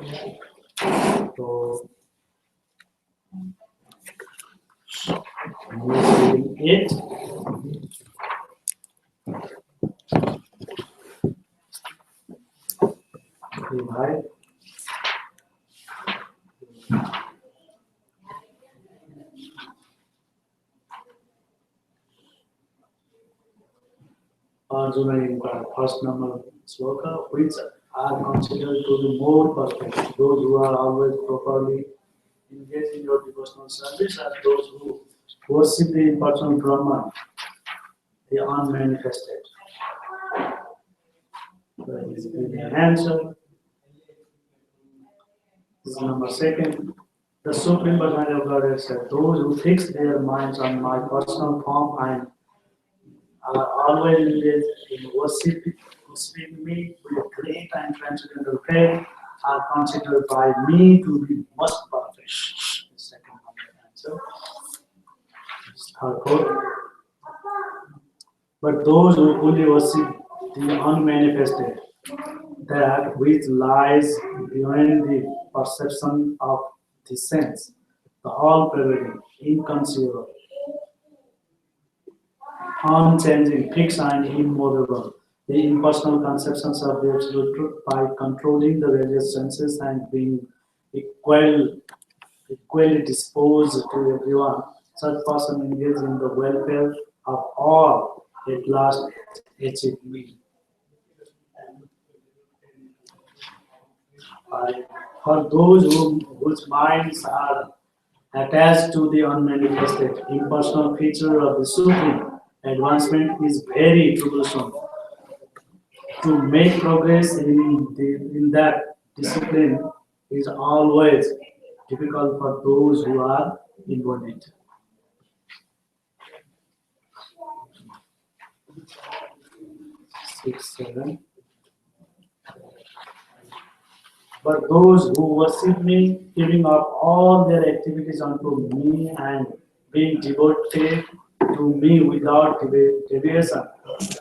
So, using it, divide Arjuna in first number sloka, which are considered to be more perfect. Those who are always properly engaged in your devotional service are those who worship the impersonal Brahman, the unmanifested. That is the answer. This is number second. The Supreme Personality of Godhead said, those who fix their minds on my personal form and are always engaged in worshiping me with great and transcendental faith are considered by me to be most perfect. The second answer. Third quote. But those who only worship the unmanifested, that which lies beyond the perception of the sense, the all-pervading, inconceivable, unchanging, fixed and immovable, the impersonal conceptions of the absolute truth by controlling the various senses and being equally disposed to everyone. Such person engaged in the welfare of all at last achieve me. For those whose minds are attached to the unmanifested, impersonal feature of the Supreme, advancement is very troublesome. To make progress in that discipline is always difficult for those who are embodied. 6, 7. But those who worship me, giving up all their activities unto me and being devoted to me without deviation,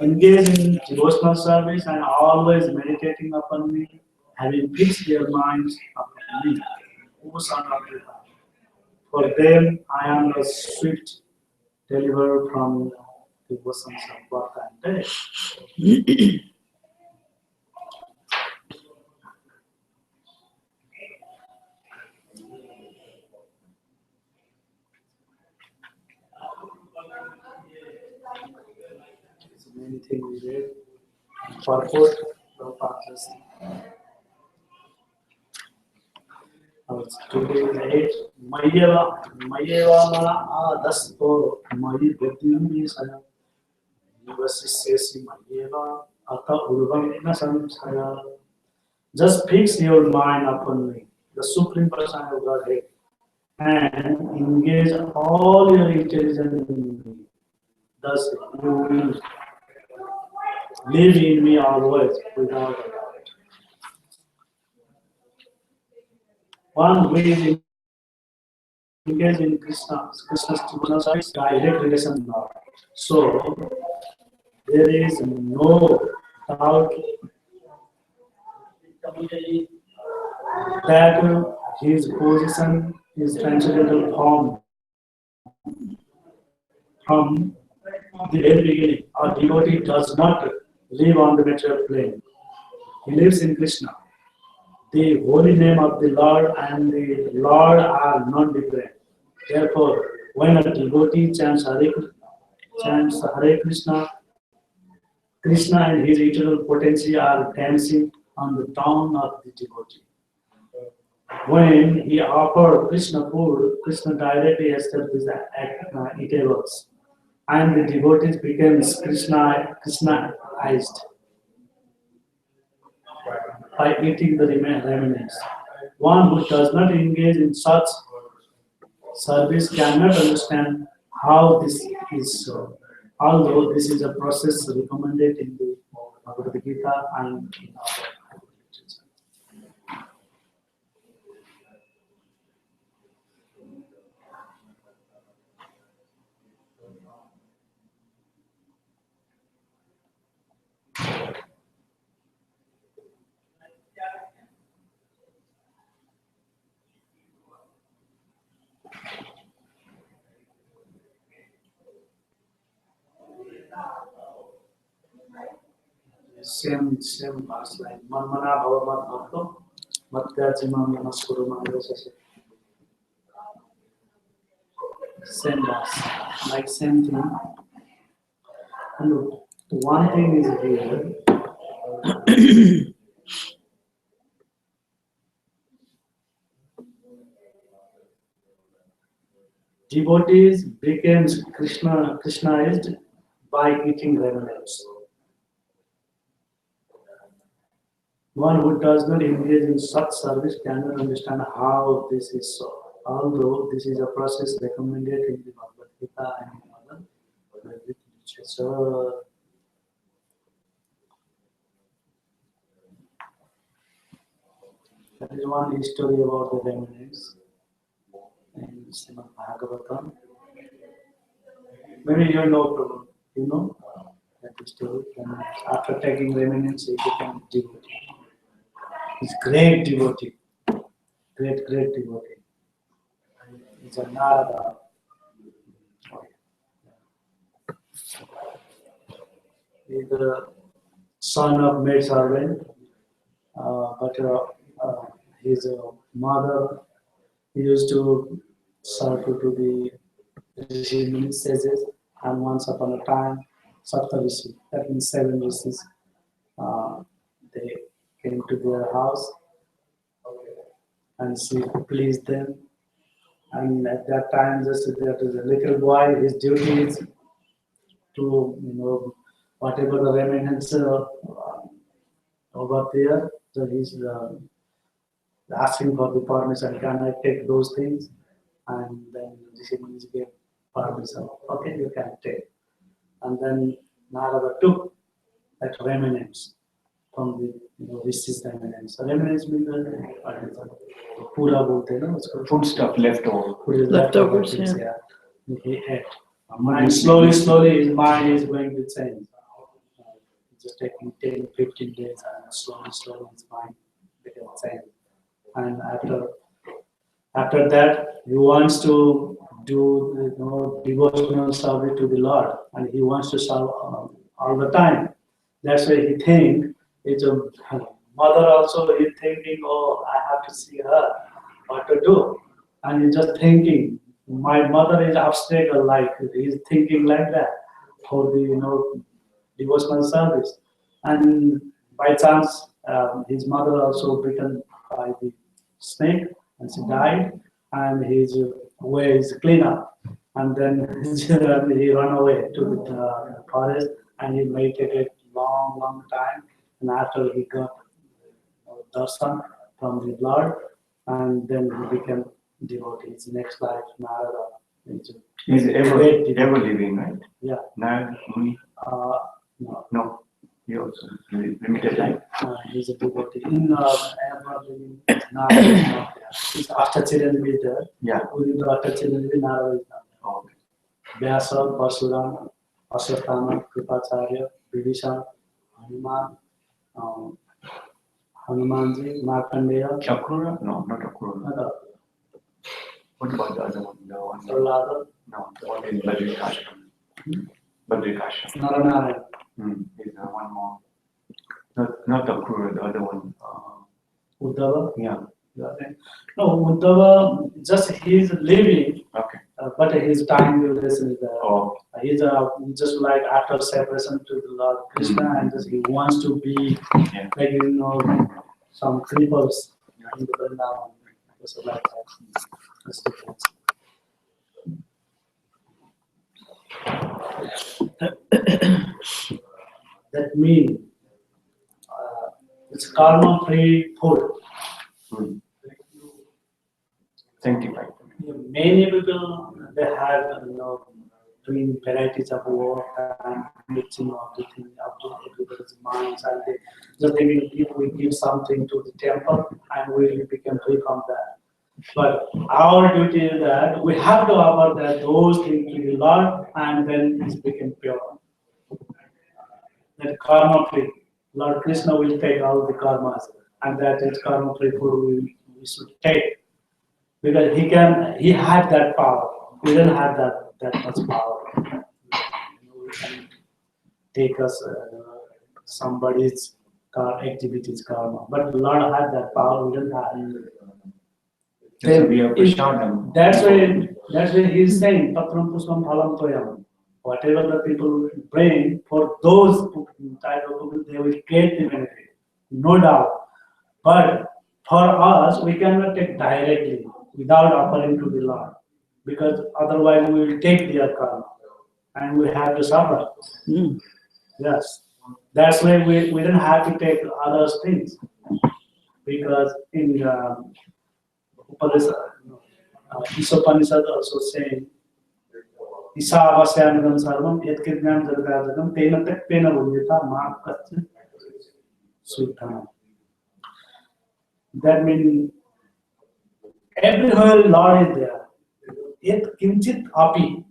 engage in devotional service and always meditating upon me, having fixed their minds upon me, O Son of Gita. For them I am the swift deliverer from the bosoms of birth and death. Many things we read. Purport, Prabhupada just today is 8. Mayeva ma adasto mayi buddhim saya yuvasisesi mayeva ata urvam na samsaya. Just fix your mind upon me, the Supreme Personality of Godhead, and engage all your intelligence in me. Thus you will live in me always without a doubt. One who is engaged in Krishna's devotional service, direct relation with Lord. So there is no doubt that his position is transcendental from the very beginning. A devotee does not live on the material plane. He lives in Krishna. The holy name of the Lord and the Lord are non-different. Therefore, when a devotee chants Hare Krishna, Krishna and his eternal potency are dancing on the tongue of the devotee. When he offered Krishna food, Krishna directly established eatables, and the devotees became Krishnaized by eating the remnants. One who does not engage in such service cannot understand how this is so. Although this is a process recommended in the Bhagavad Gita and in other literature. Same verse like Manmana Bhavamat Bhakto Matyajimam Namaskuru Mangasase. Same verse, like same thing. And one thing is here. Devotees became Krishnaized by eating remnants. One who does not engage in such service cannot understand how this is so. Although this is a process recommended in the Bhagavad Gita and in other Vedic literature. That is one story about the remnants in Srimad Bhagavatam. Maybe you know, Prabhu. You know that story. And after taking remnants, he became devotee. He's great devotee. Great devotee. He's a Narada. He's the son of maid servant, but his mother used to serve to the Rishi sages, and once upon a time, Sapta Rishi, that means 7 rishis, they came to their house and she pleased them. And at that time, just there is a little boy, his duty is to, whatever the remnants over there, so he's asking for the permission, can I take those things? And then Rishi Munis gave permission, okay, you can take. And then Narada took that remnants from the Rishi's remnants. So remnants means pura bolte na, food stuff left over. Leftovers, yeah. He ate. And slowly his mind is going to change. Just taking 10, 15 days, and slowly his mind became changed. And after that, he wants to do devotional service to the Lord, and he wants to serve all the time. That's why he thinks it's a mother also is thinking, oh, I have to see her, what to do, and he's just thinking, my mother is obstacle, like he's thinking like that for the devotional service, and by chance his mother also bitten by the snake and she died, and his way is clean up, and then he ran away to the forest and he meditated long time, and after he got darshan from the Lord, and then he became devotee. His next life, Narada. He's ever living, right? Yeah. Narada Muni? No. He also limited life. He's a devotee. In ever living, Narada is not there. His Ashtachiranvi is there. Yeah. Within the Ashtachiranvi, Narada is not there. Okay. Vyasa, Parsuram, Aswatthama, Kripacharya, Vibhishan, Hanumanji, Markandeya. Chakrura? No, not Chakrura. What about the other one? The one? Prahlada. No, the one in Badrikashram. Badrikashram. Naranaran. There's one more. Not Chakrura, the other one. Uddhava. Yeah. No, Uddhava, just he is living. Okay. But his time duration is there. Oh. He's just like after separation to the Lord Krishna, and just he wants to be like some creepers in the Vrindavan. So like that. That's different. That means it's karma-free food. Sanctified. Many people, they have doing varieties of work and mixing of the thing up to everybody's minds, and they just thinking if we give something to the temple and we will become free from that. But our duty is that we have to offer that those things to the Lord, and then it become pure. That karma free. Lord Krishna will take all the karmas, and that is karma free food we should take. Because he had that power. We don't have that much power. take us somebody's activities karma. But the Lord had that power, we don't have. Then we have prashadam. That's why he's saying, Patram Puspam Phalam Toyam. Whatever the people bring, for those type of people, they will get the benefit, no doubt. But for us, we cannot take directly without offering to the Lord, because otherwise we will take their karma and we have to suffer. Yes, that's why we don't have to take other things, because in Upanishad also saying, Isa avasyanagam sarvam yatkidnam jadgadagam tena tekpena bhunyata ma katya suddhanam. That means everywhere Lord is there. Yet kinchit api.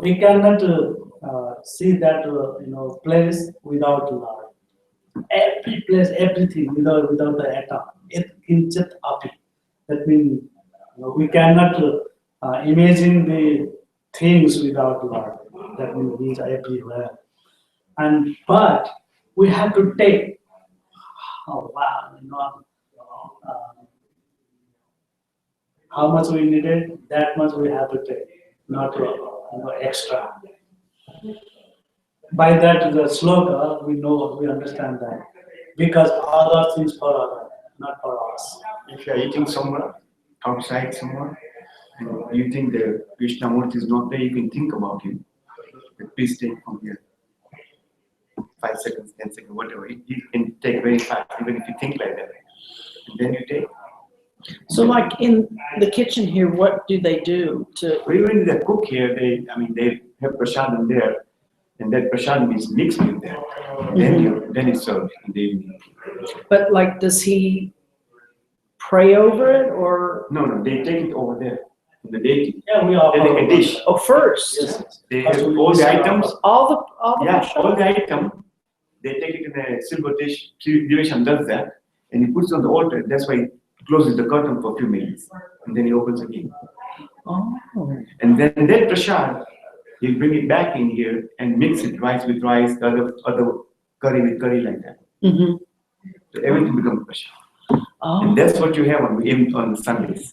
We cannot see that place without Lord. Every place, everything without the atom. Yet kinchit api. That means we cannot imagine the things without Lord. That means He is everywhere. But we have to take. Oh wow! How much we needed, that much we have to take, not extra. By that, the sloka, we understand that, because other things for others, not for us. If you are eating somewhere, outside somewhere, and you think the Krishnamurti is not there, you can think about him. But please take from here. 5 seconds, 10 seconds, whatever. You can take very fast, even if you think like that. And then you take. So like in the kitchen here, what do they do to? Even the cook here, they have prasadam there, and that prasadam is mixed with that. Then it's served in the evening. But like, does he pray over it or? No, they take it over there in the deity. Yeah, we They take a dish. Oh, first. Yes. They have all the items. All the All the item. They take it in a silver dish. Divisham does that, and he puts it on the altar. That's why he closes the curtain for a few minutes, and then he opens again. Oh. And then that prasad, he'll bring it back in here and mix it, rice with rice, other curry with curry, like that. Mm-hmm. So everything becomes prasad. Oh. And that's what you have on Sundays.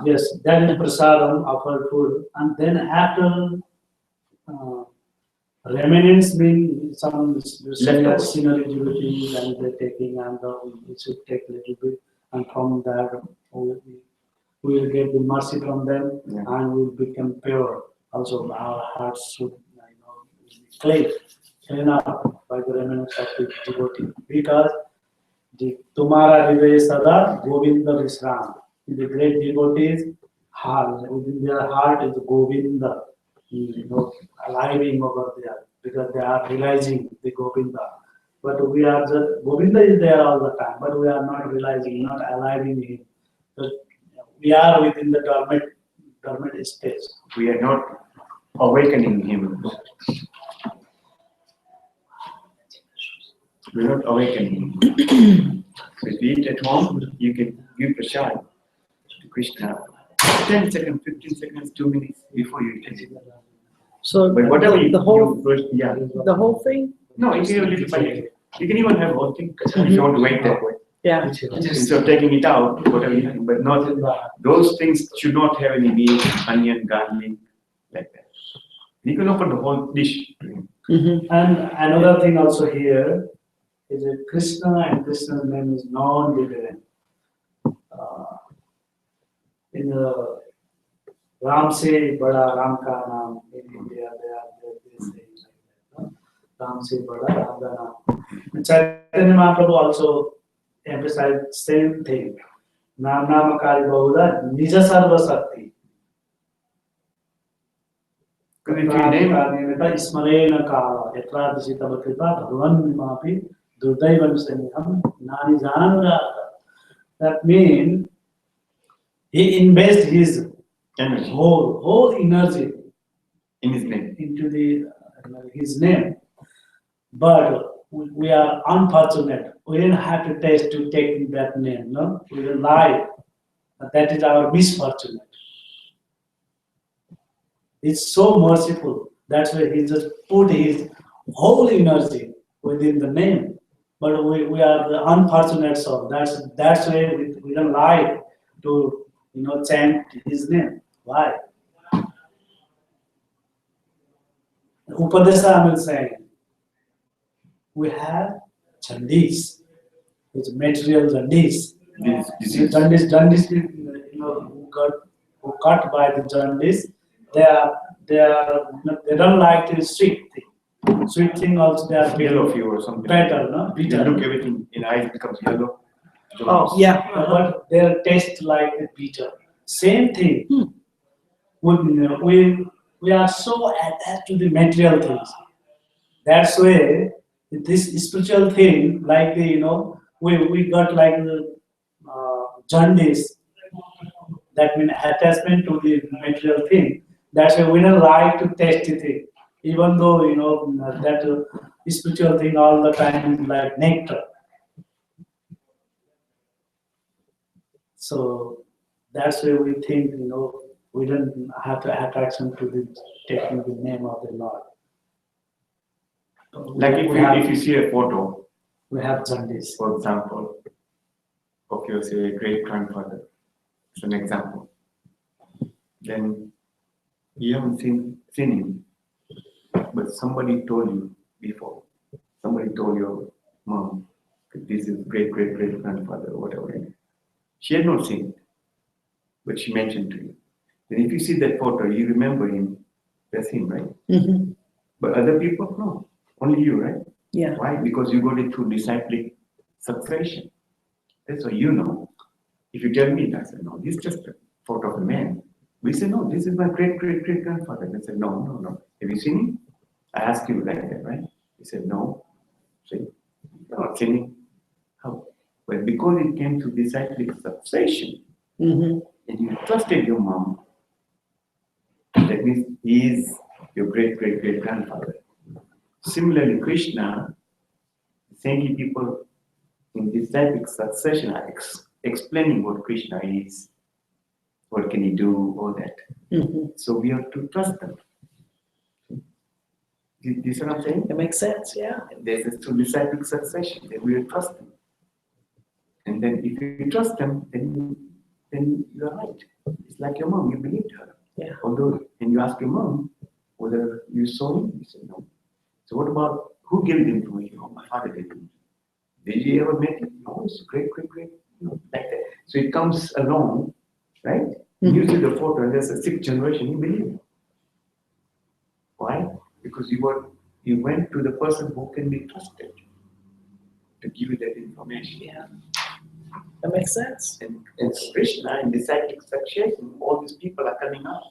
Yes, that is prasadam, offered food, and then after remnants mean some scenery devotees, and they're taking, and we should take a little bit, and from that we will get the mercy from them, and we will become pure. Also, our hearts should be clean up by the remnants of the devotee, because the Tumara Hriday Sada Govinda Visram. The great devotees, within their heart is Govinda, aliving over there, because they are realizing the Govinda. But we are just, Govinda is there all the time, but we are not realizing, not aliving him. So we are within the dormant stage. We are not awakening him. We are not awakening him. So if you eat at home, you can give prasad to Krishna 10 seconds, 15 seconds, 2 minutes before you take it. So But whatever the whole the whole thing? No, you can have a little by little. You can even have whole thing if you want to wait that way. Yeah. Instead of taking it out, whatever you have, but not those things should not have any meat, onion, garlic, like that. You can open the whole dish. Mm-hmm. And another thing also here is that Krishna, and Krishna's name is non-different. In the Ram se bada Ram ka naam, in India they say like that. Ram se bada Ram ka naam. Chaitanya Mahaprabhu also emphasized same thing. Nam namakari bahuda nija sarva sakti. Because if you name Ismarena kala yatra disita bhakrita bhagavan mapi durdaivan saniham nani jananda. That means he invests his energy whole energy in his name. into his name, but we are unfortunate. We didn't have to taste to take that name. No, we will lie. That is our misfortune. It's so merciful. That's why he just put his whole energy within the name. But we are the unfortunate soul. That's why we don't like to chant his name. Why? Upadesa will say we have Chandis, it's material Chandis. Jaundice, who cut by the jaundice, they don't like the sweet thing. Sweet thing also they are Yellow fever or something. better, no? You Bitter. look everything in eyes becomes yellow. Oh, yeah. But their taste like the bitter. Same thing. We are so attached to the material things. That's why this spiritual thing, like we got like the jaundice. That means attachment to the material thing. That's why we don't like to taste the thing, even though that spiritual thing all the time is like nectar. So that's why we think we don't have to attraction to the taking the name of the Lord. Like if you see a photo, we have jaundice. for example, of your say great grandfather, it's an example. Then you haven't seen him, but somebody told you before. Somebody told your mom that this is great grandfather or whatever. She had not seen it, but she mentioned to you. Then if you see that photo, you remember him. That's him, right? Mm-hmm. But other people, no. Only you, right? Yeah. Why? Because you got it through disciplic succession. That's what you know. If you tell me, I said, no, this is just a photo of a man. We say, no, this is my great grandfather. They said, no. Have you seen him? I asked you like that, right? He said, no. See, you're not seen him. How? Well, because it came to disciplic succession, Mm-hmm. and you trusted your mom, that means he is your great grandfather. Similarly, Krishna, Sanghi people in disciplic succession are explaining what Krishna is, what can he do, all that. Mm-hmm. So we have to trust them. You see what I'm saying? That makes sense, yeah. There's a through disciplic succession, then we will trust them. And then if you trust them, then you're right. It's like your mom, you believed her. Yeah. Although, and you ask your mom whether you saw him, you said no. So what about, who gave him to me? Oh, my father gave him. Did you ever met him? No, it's great, like that. So it comes along, right? Mm-hmm. You see the photo, and there's a sixth generation, you believe it. Why? Because you went to the person who can be trusted to give you that information. Yeah. That makes sense. And Krishna in disciplic succession, all these people are coming up.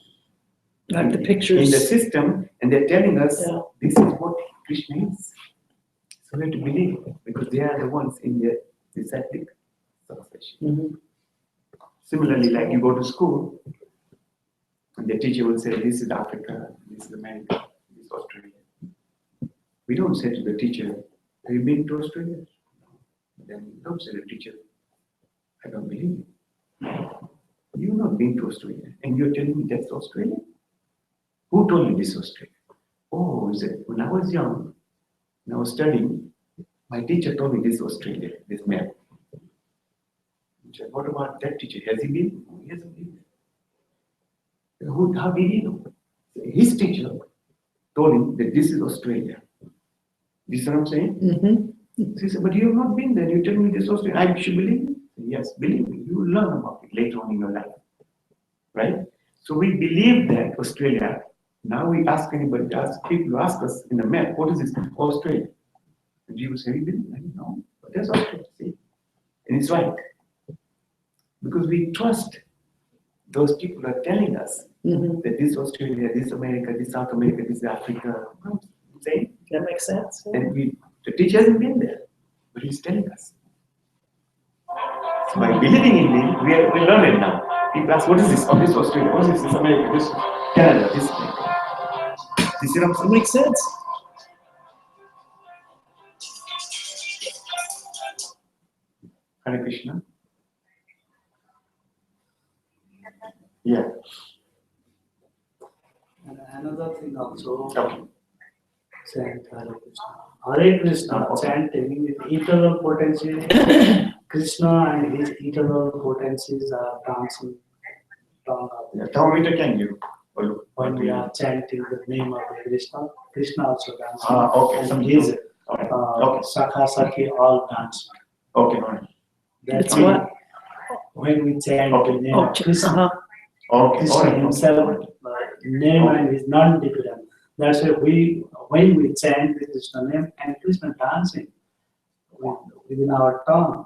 Like the pictures. In the system, and they're telling us this is what Krishna is. So we have to believe it, because they are the ones in the disciplic succession. Mm-hmm. Similarly, like you go to school, and the teacher will say, this is Africa, this is America, this is Australia. We don't say to the teacher, have you been to Australia? Then we don't say to the teacher, I don't believe you. You've not been to Australia, and you're telling me that's Australia? Who told you this is Australia? Oh, is it? When I was young, when I was studying, my teacher told me this is Australia, this map. I said, what about that teacher? Has he been? No, he hasn't been. How did he know? His teacher told him that this is Australia. You see what I'm saying? Mm-hmm. So he said, but you have not been there. You tell me this is Australia. I should believe you. Yes, believe me. You will learn about it later on in your life. Right? So we believe that Australia. Now we ask anybody, people ask us in the map, what is this? Australia. And people say, we believe that. No, but that's Australia. See? And it's right. Because we trust those people are telling us that this is Australia, this is America, this is South America, this is Africa. Saying? That makes sense. Yeah. And the teacher hasn't been there, but he's telling us. So by believing in him, we learn it now. People ask, what is this? Oh, this is Australia. What is this? This is America. This is Canada. This is America. You see what I'm saying? That makes sense. Hare Krishna. Yeah. another thing also. Okay. Chant Hare Krishna. Hare Krishna, chanting with eternal potency. Krishna and his eternal potencies are dancing down up there. Thermometer can you? When we are chanting the name of Krishna, Krishna also dancing. Okay. And his Okay. Sakha Sakhi all dance. Okay. All right. That's mean, what. when we chant Okay. the name of Krishna, Uh-huh. Okay. Krishna All right. himself, name and is non-different. That's why when we chant the Krishna name and Krishna dancing within our tongue,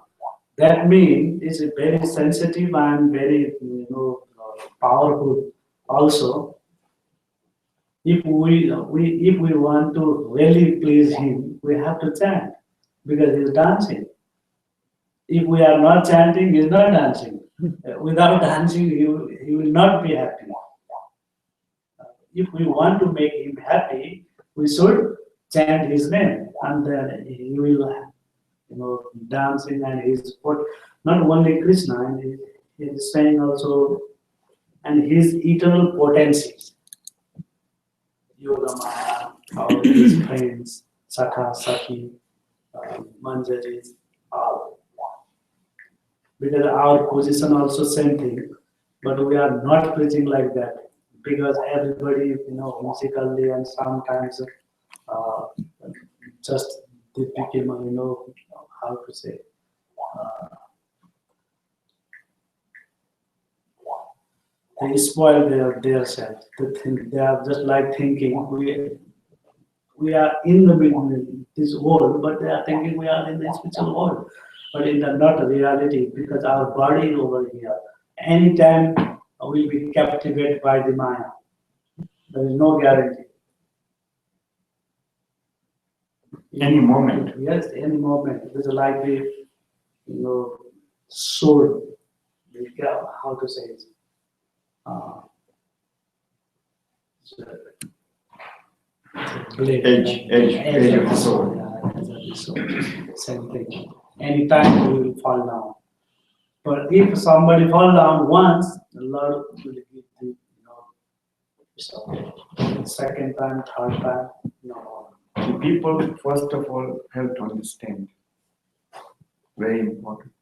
that means it's very sensitive and very powerful. Also, if we want to really please him, we have to chant because he's dancing. If we are not chanting, he's not dancing. Without dancing, he will not be happy. If we want to make him happy, we should chant his name, and then he will, dancing and his not only Krishna, and he is saying also, and his eternal potencies. Yogamaya, all his friends, Sakha, Sakhi, Manjaris, all. Because our position also same thing, but we are not preaching like that because everybody, musically and sometimes just they became, how to say, they spoil their self. They are just like thinking we are in the middle of this world, but they are thinking we are in the spiritual world. But in the not reality, because our body is over here. Anytime we'll be captivated by the Maya. There is no guarantee. Any moment. Yes, any moment. It's like the sword. How to say it? Edge of the sword. Yeah, edge of the sword. Same thing. Anytime we will fall down. But if somebody fall down once, the Lord will give the it's okay. Second time, third time, no. The people first of all have to understand. Very important.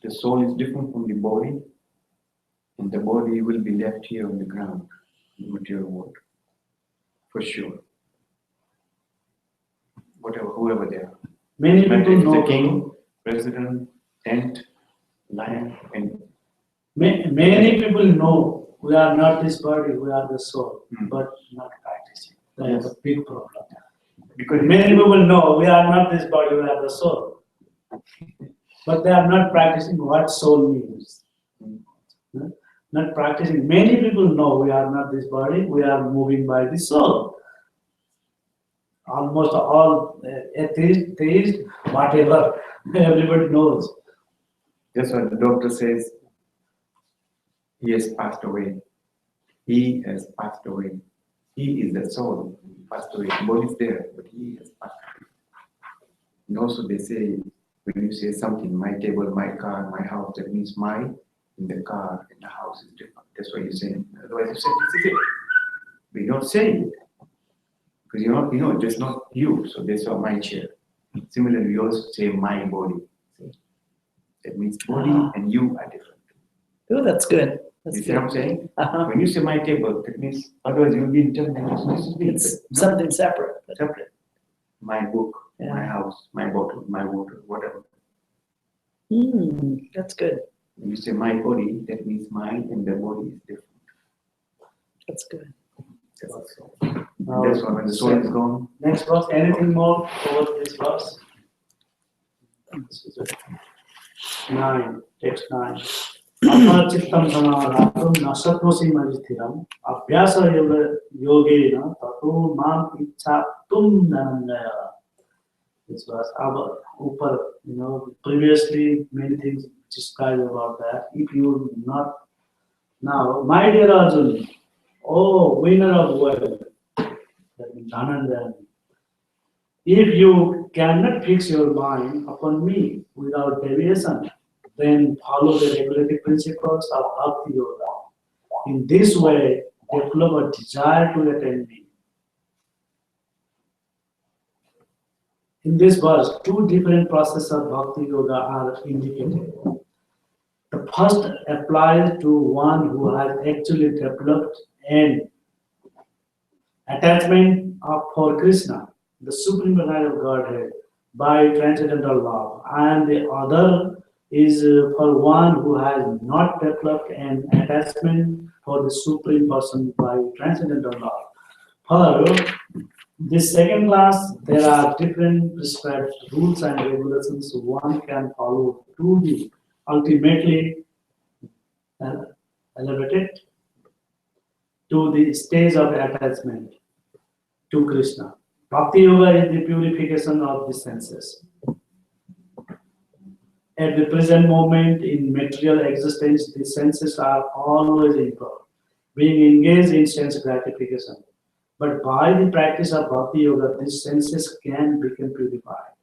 The soul is different from the body, and the body will be left here on the ground, in the material world, for sure. Whoever they are. Many people The know. king, president, tent, lion, and Many people know we are not this body, we are the soul, but not practicing. That is a big problem. because Many people know we are not this body, we are the soul. But they are not practicing what soul means. Not practicing. Many people know we are not this body, we are moving by the soul. Almost all atheists, whatever, everybody knows. that's what the doctor says. He has passed away. He has passed away. He is the soul. He passed away. The body is there, but he has passed away. And also they say, when you say something, my table, my car, my house, that means my in the car and the house is different. That's why you say. Otherwise you say this is it. We don't say it. Because that's not you. So that's why my chair. Similarly, we also say my body. That means body and you are different. Oh, that's good. That's You see what I'm good. saying? Uh-huh. When you say my table, that means otherwise you'll be interpreting this is me. It's But no, something separate. separate. My book, Yeah. my house, my bottle, my water, whatever. That's good. When you say my body, that means mine and the body is different. That's good. That's why when the soul is gone. Next verse, anything more over this verse? 9, text 9. Chitam samādhātum na shaknosi madhithiram abhyasa yogena tato mam ichhatum dhananjaya. This was our upper, previously many things described about that. If you not now, my dear Arjun, oh winner of world, that means Dhananjaya. If you cannot fix your mind upon me without deviation, then follow the regulative principles of Bhakti Yoga. in this way develop a desire to attain me. In this verse, two different processes of bhakti yoga are indicated. The first applies to one who has actually developed an attachment for Krishna, the supreme personality of Godhead, by transcendental love, and the other is for one who has not developed an attachment for the supreme person by transcendental love. For this second class, there are different prescribed rules and regulations one can follow to be ultimately elevated to the stage of attachment to Krishna. Bhakti Yoga is the purification of the senses. At the present moment in material existence, the senses are always impure, being engaged in sense gratification. But by the practice of Bhakti Yoga, these senses can become purified.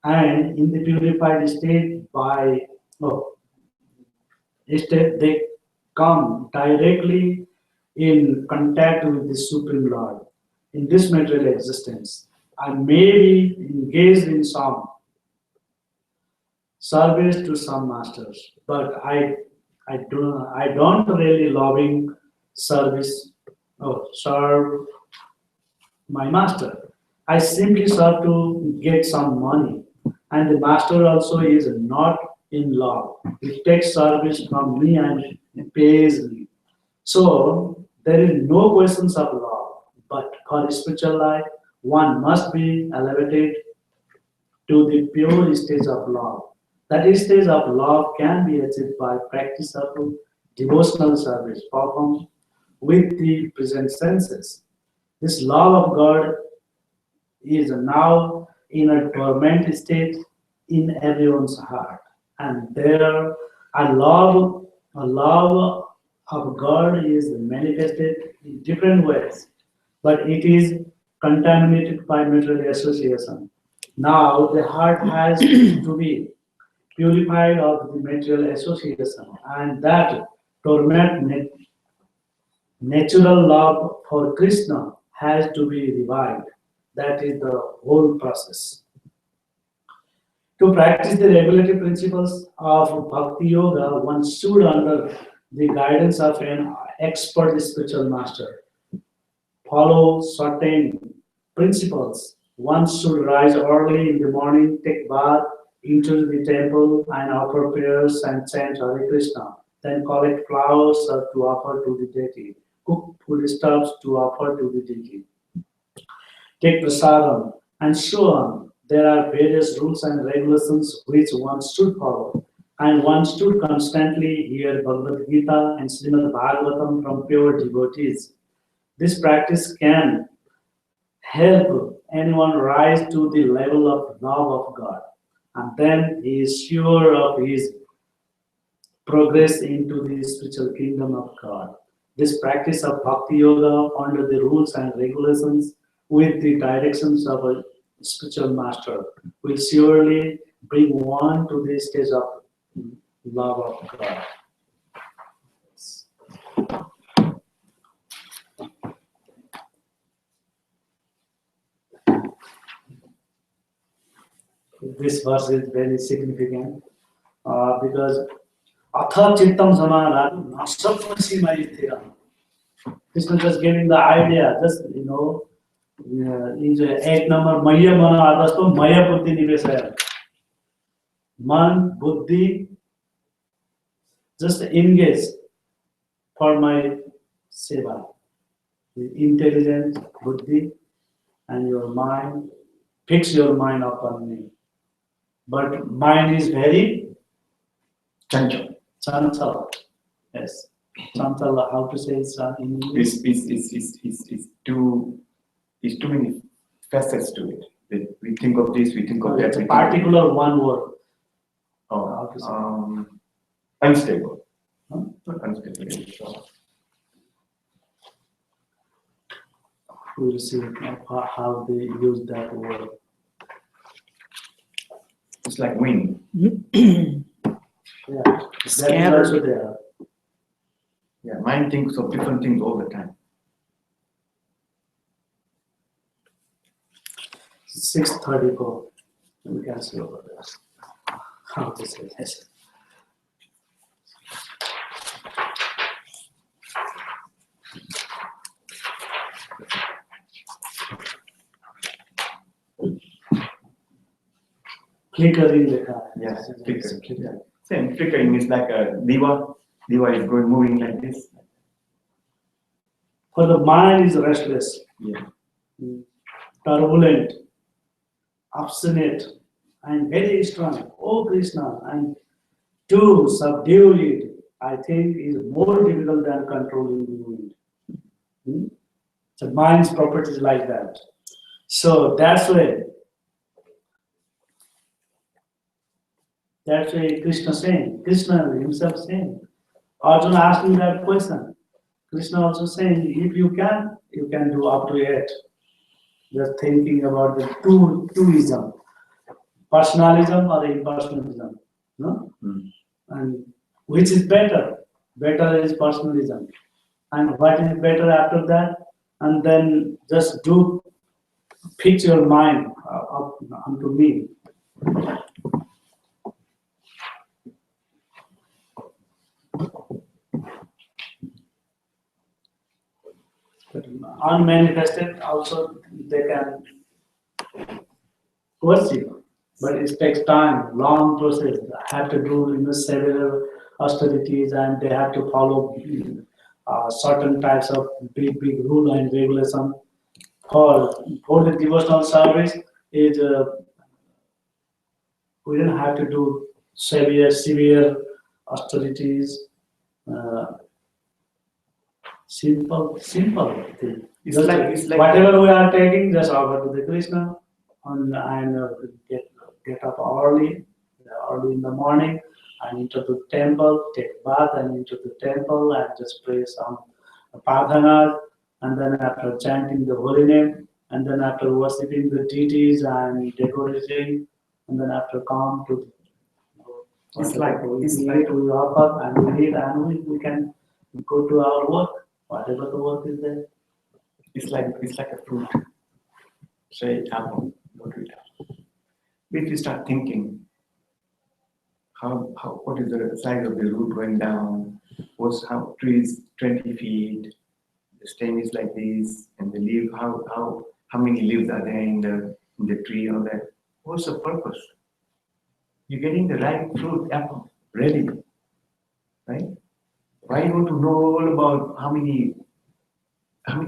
And in the purified state, they come directly in contact with the Supreme Lord in this material existence. I may be engaged in some service to some masters, but I don't really loving service or serve my master. I simply serve to get some money, and the master also is not in love. He takes service from me and pays me. So there is no questions of love, but for spiritual life, one must be elevated to the pure stage of love. That stage of love can be achieved by practice of devotional service performed with the present senses. This love of God is now in a dormant state in everyone's heart, and there a love of God is manifested in different ways, but it is contaminated by material association. Now the heart has to be purified of the material association, and that torment natural love for Krishna has to be revived. That is the whole process. To practice the regulatory principles of Bhakti Yoga, one should, under the guidance of an expert spiritual master, follow certain principles. One should rise early in the morning, take bath, enter the temple, and offer prayers and chant Hare Krishna. Then collect flowers to offer to the deity, cook foodstuffs to offer to the deity, take prasadam, and so on. There are various rules and regulations which one should follow, and one should constantly hear Bhagavad Gita and Srimad Bhagavatam from pure devotees. This practice can help anyone rise to the level of love of God, and then he is sure of his progress into the spiritual kingdom of God. This practice of Bhakti Yoga under the rules and regulations with the directions of a spiritual master will surely bring one to the stage of love of God. This verse is very significant because Atha Chittam Samadhan Nasapasi Maithira. Krishna just giving the idea, just is एक number मय मन आदर्श तो मय बुद्धि निवेश है मन बुद्धि just engage for my seva, the intelligent buddhi and your mind, fix your mind upon me. But mind is very chanchal. Yes, chanchal. How to say it in English? It's too many facets to it. We think of this, we think of that. It's a particular one word. Oh, unstable. Huh? Not unstable. We will see how they use that word. It's like wind. Yeah, that is also there. Yeah, mind thinks of different things all the time. 6:34. We can see over there. How to say this. Flickering the car. Yes, flickering. Yeah. Same, flickering is like a diva. Diva is going, moving like this. For the mind is restless, Yeah. turbulent, obstinate, and very strong. Oh Krishna, and to subdue it, I think, is more difficult than controlling the wind. So mind's property is like that. So that's why Krishna himself saying. Arjuna asking that question. Krishna also saying, if you can do up to 8. Just thinking about the twoism, personalism or impersonalism. No? And which is better? Better is personalism. And what is better after that? And then just fix your mind up unto me. Unmanifested also they can worship, but it takes time, long process. Have to do several austerities, and they have to follow certain types of big rule and regulation. For the devotional service is we don't have to do severe austerities. Simple thing. It's like whatever we are taking, just offer to the Krishna, and get up early in the morning, and into the temple, take bath, and into the temple, and just pray some pradhanas, and then after chanting the holy name, and then after worshipping the deities and decorating, and then after come to It's like we offer and we eat, and we can go to our work. Whatever the work is there. it's like a fruit. Say apple, go to it. If you start thinking, what is the size of the root going down? How tree is 20 feet, the stem is like this, and the leaf, how many leaves are there in the tree, all that. What's the purpose? You're getting the right fruit, apple, ready, right? Why you want to know all about how many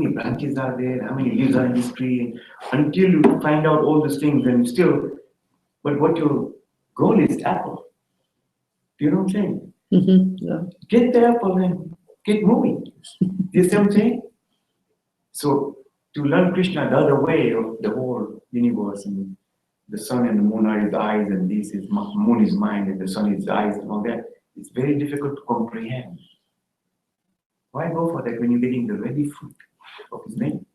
branches are there, how many leaves are in this tree, until you find out all these things, and still, but what your goal is apple. Do you know what I'm saying? Yeah. Get the apple and get moving. Do you see what I'm saying? So to learn Krishna the other way of the whole universe, and the sun and the moon are his eyes, and this is moon is mind, and the sun is eyes, and all that, it's very difficult to comprehend. Why go for that when you're getting the ready fruit of his name?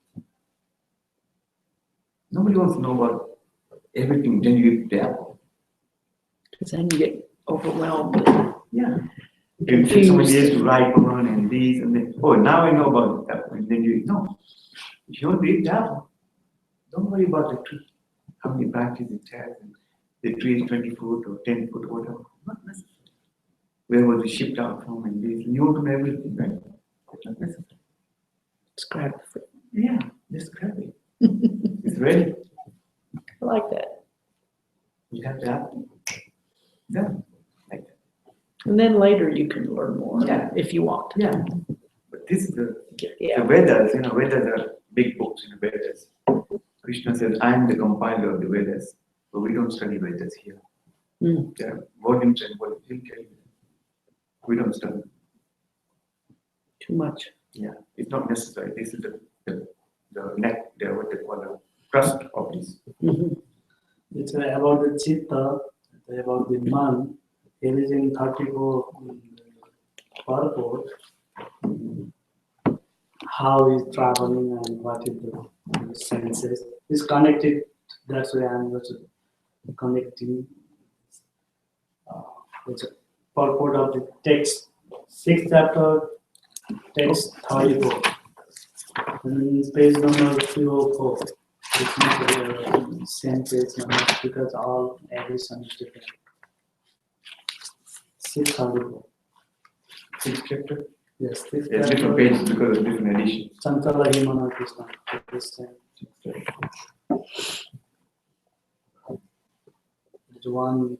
Nobody wants to know about everything, then you eat the apple. Because then you get overwhelmed. Yeah. If somebody has to write on and these and then, oh, now I know about the apple, and then you no. If you want to eat the apple, don't worry about the tree. How many branches it has, and the tree is 20 foot or 10 foot, whatever. Not necessary. Where was it shipped out from and this? And you want to know everything, right? It's not necessary. Just grab the fruit. Yeah, just grab it. It's ready. I like that. You have the apple. Done. Like that. And then later you can learn more if you want. Yeah. But this is the Yeah. Vedas, Vedas are big books in the Vedas. Krishna says, I am the compiler of the Vedas. But we don't study Vedas here. There are volumes and volumes. He'll tell you. We don't study. Too much. Yeah, it's not necessary. This is the neck, what they call the crust of this. It's about the chitta, about the man. Here is in 34 purport. How is traveling and what is the senses. It's connected. That's why I'm also connecting. It's a purport of the text. 6th chapter, Text 34. Page number 204. It's not the same page number because all edition is different. 634. Sixth chapter. Yes, It's different pages because of different edition. Santala Himana Krishna. This time. There's one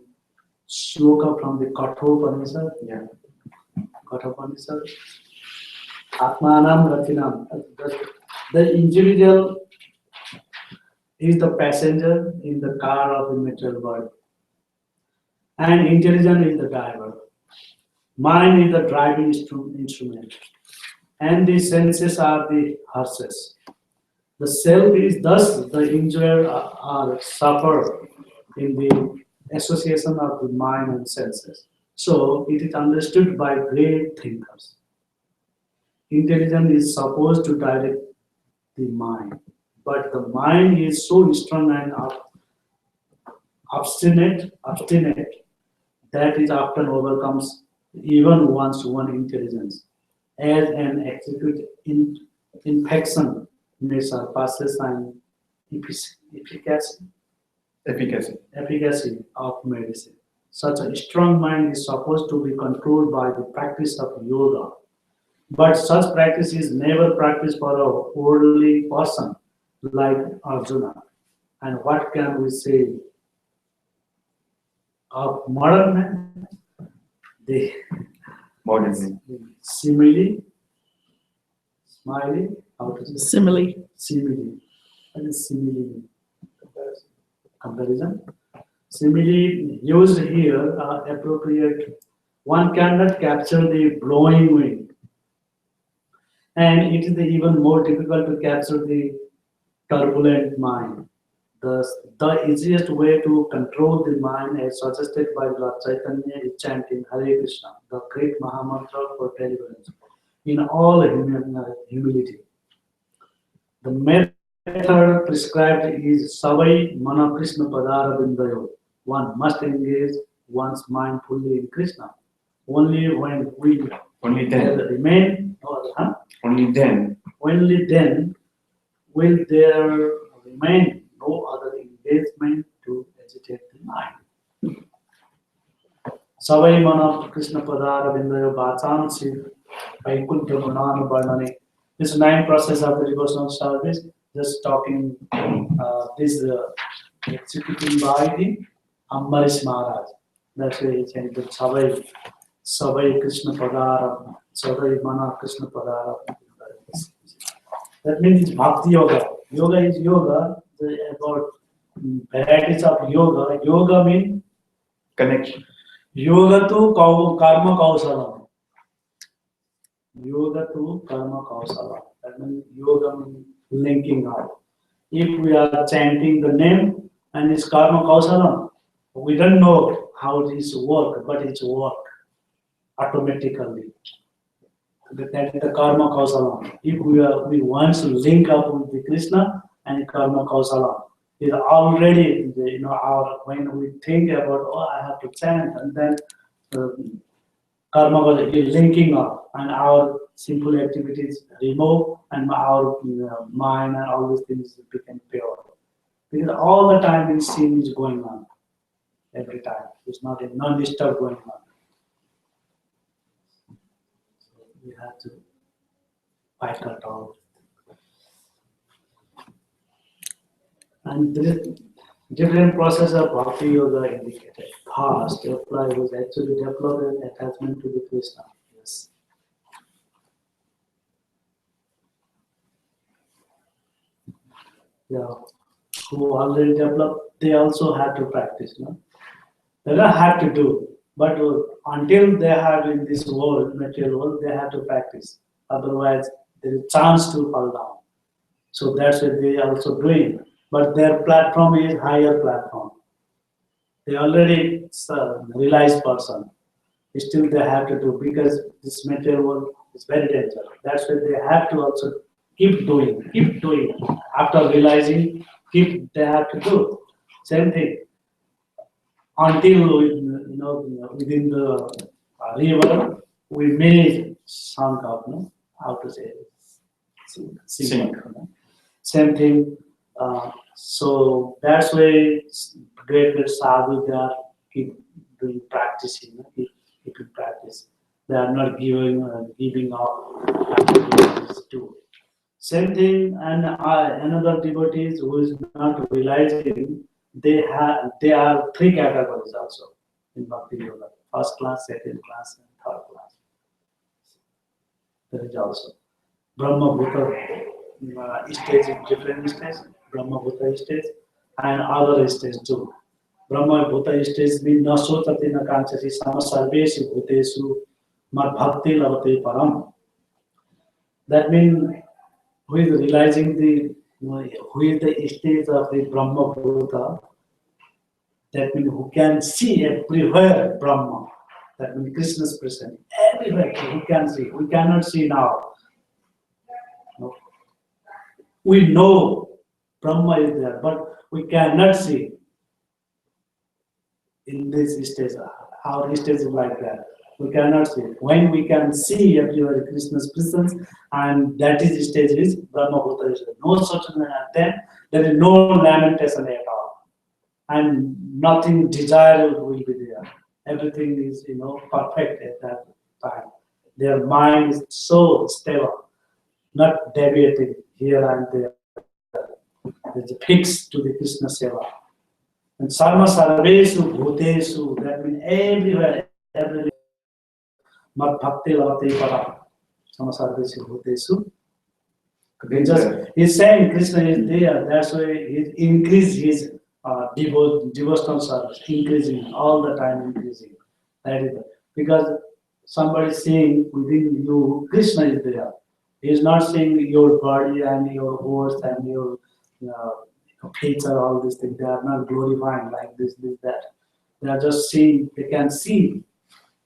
shloka from the Kathopanishad. Yeah. Kathopanishad. Atmanam Ratinam. The individual is the passenger in the car of the material world. And intelligence is the driver. Mind is the driving instrument. And the senses are the horses. The self is thus the injured or suffer in the association of the mind and senses. So it is understood by great thinkers. Intelligence is supposed to direct the mind, but the mind is so strong and obstinate that it often overcomes even one's own intelligence. As an acute infection may surpasses an efficacy of medicine. Such a strong mind is supposed to be controlled by the practice of yoga. But such practice is never practiced for a worldly person like Arjuna. And what can we say of modern man? The Modern man. simile, smiley, how to say? Simile. Simile. What is simile? Comparison. Simile used here are appropriate. One cannot capture the blowing wind. And it is even more difficult to capture the turbulent mind. The easiest way to control the mind, as suggested by Lord Chaitanya, is chanting Hare Krishna, the great Mahamantra for deliverance, in all humility. The method prescribed is Savai Mana Krishna Padara Bindayo. One must engage one's mind fully in Krishna. Only when we Only then. remain, Only then. only then will there remain no other engagement to agitate the mind. Savai Mana Krishna Padara Bindayo Bacham Siv Vaikuntha Gunan Varnane. This 9 process of the devotional service, just talking this executing by the Ambarish Maharaj. That's why he said the Savai Krishna Padara, Savai Mana Krishna Padara. That means it's Bhakti Yoga. Yoga is yoga. About varieties of yoga. Yoga means Connection. yoga to karma kausala. Yoga to karma kausala. That means yoga means linking up. If we are chanting the name and it's karma kausala, we don't know how it is work, but it's work automatically. That is the karma kausala. If we want to link up with the Krishna and karma kausala, it already when we think about I have to chant and then karma is linking up and our simple activities remove and our mind and all these things become pure. Because all the time this scene is going on every time. It's not a non-disturb going on. We have to fight it all. And this different process of Bhakti Yoga indicated. Fast apply was actually developed an attachment to the Krishna. Yes. Yeah. Who already developed, they also had to practice. No? They don't have to do. But until they have in this world, material world, they have to practice. Otherwise, there is a chance to fall down. So that's what they are also doing. But their platform is higher platform. They already realized person. Still they have to do because this material world is very dangerous. That's why they have to also keep doing. After realizing, they have to do. Same thing. Until within the river we may sunk up, no? how to say it? Sing. Same thing. So that's why great sadhu they are keep doing practicing, keeping practice. They are not giving up activities too. Same thing, and another devotees who is not realizing they are three categories also in Bhakti Yoga: first class, second class, and third class. There is also Brahma Bhuta stage in different stage, Brahma Bhuta stage, and other stage too. Brahma Bhuta stage means na sotati na kanchasi sama sarvesu bhutesu mad bhakti lavate param. That means who is realizing who is the stage of the Brahma Bhuta, that means who can see everywhere Brahma. That means Krishna is present everywhere. Who can see? We cannot see now. No. We know Brahma is there, but we cannot see in this stage. Our stage is like that. We cannot see. When we can see everywhere Krishna's presence, and that is stage is Brahma Bhuta. No such then there is no lamentation at all, and nothing desirable will be there. Everything is perfect at that time. Their mind is so stable, not deviating here and there. It's fixed to the Krishna Seva. And Sarma Sarvesu Bhutesu, that means everywhere, everywhere. Mad Bhakti Lavate Para. Sarma Sarvesu Bhutesu. He's saying Krishna is there, that's why he increased his devotional service, increasing all the time, increasing. That is because somebody is saying within you, Krishna is there. He is not saying your body and your horse and your feature, all these things. They are not glorifying like this, that. They are just seeing, they can see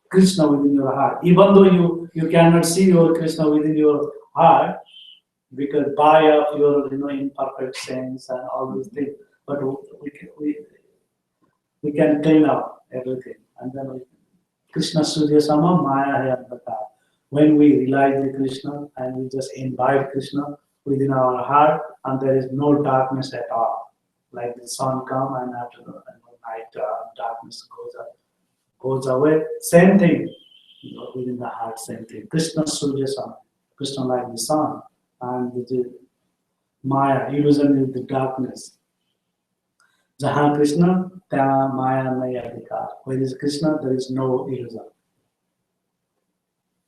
Krishna within your heart. Even though you cannot see your Krishna within your heart, because by of your imperfect sense and all these things, but we can clean up everything, and then Krishna Surya Sama Maya Hai Advata. When we realize the Krishna and we just invite Krishna within our heart, and there is no darkness at all. Like the sun come and after the night darkness goes away. Same thing within the heart. Same thing. Krishna Surya Sama. Krishna like the sun, and the Maya illusion is the darkness. Jahan Krishna, tya Maya nahi adhikar. Where is Krishna, there is no illusion.